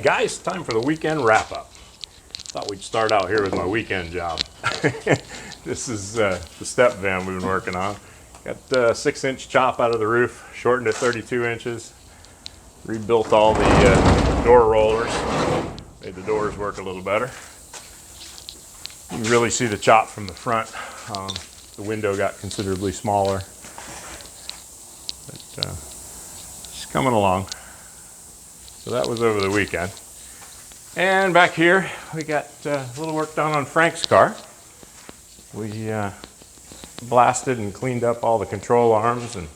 Guys, time for the weekend wrap-up. Thought we'd start out here with my weekend job. This is the step van we've been working on. Got a 6-inch chop out of the roof, shortened it 32 inches. Rebuilt all the door rollers. Made the doors work a little better. You can really see the chop from the front. The window got considerably smaller. But it's coming along. So that was over the weekend. And back here, we got a little work done on Frank's car. We blasted and cleaned up all the control arms and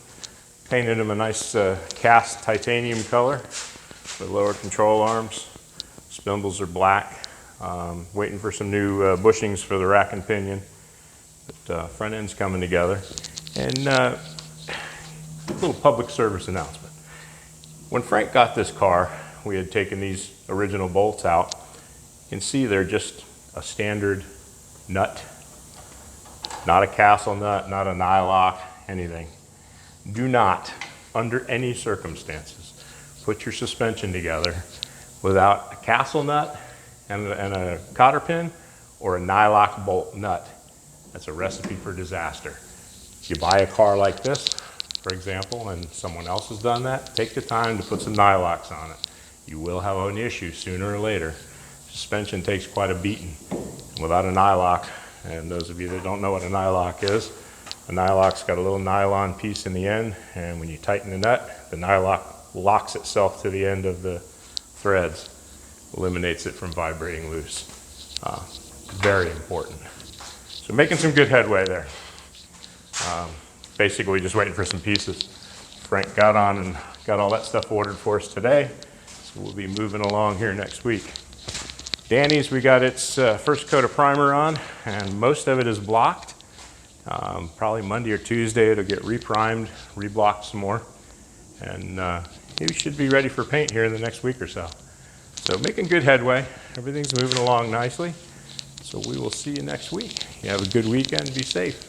painted them a nice cast titanium color for lower control arms. Spindles are black. Waiting for some new bushings for the rack and pinion. But front end's coming together. And a little public service announcement. When Frank got this car, we had taken these original bolts out. You can see they're just a standard nut, not a castle nut, not a nylock, anything. Do not, under any circumstances, put your suspension together without a castle nut and a cotter pin or a nylock bolt nut. That's a recipe for disaster. If you buy a car like this, for example, and someone else has done that, take the time to put some nylocks on it. You will have an issue sooner or later. Suspension takes quite a beating without a nylock. And those of you that don't know what a nylock is, a nylock's got a little nylon piece in the end, and when you tighten the nut, the nylock locks itself to the end of the threads, eliminates it from vibrating loose. Very important. So making some good headway there. Basically just waiting for some pieces. Frank got on and got all that stuff ordered for us today. So we'll be moving along here next week. Danny's, we got its first coat of primer on, and most of it is blocked. Probably Monday or Tuesday it'll get reprimed, reblocked some more. And it should be ready for paint here in the next week or so. So making good headway. Everything's moving along nicely. So we will see you next week. You have a good weekend. Be safe.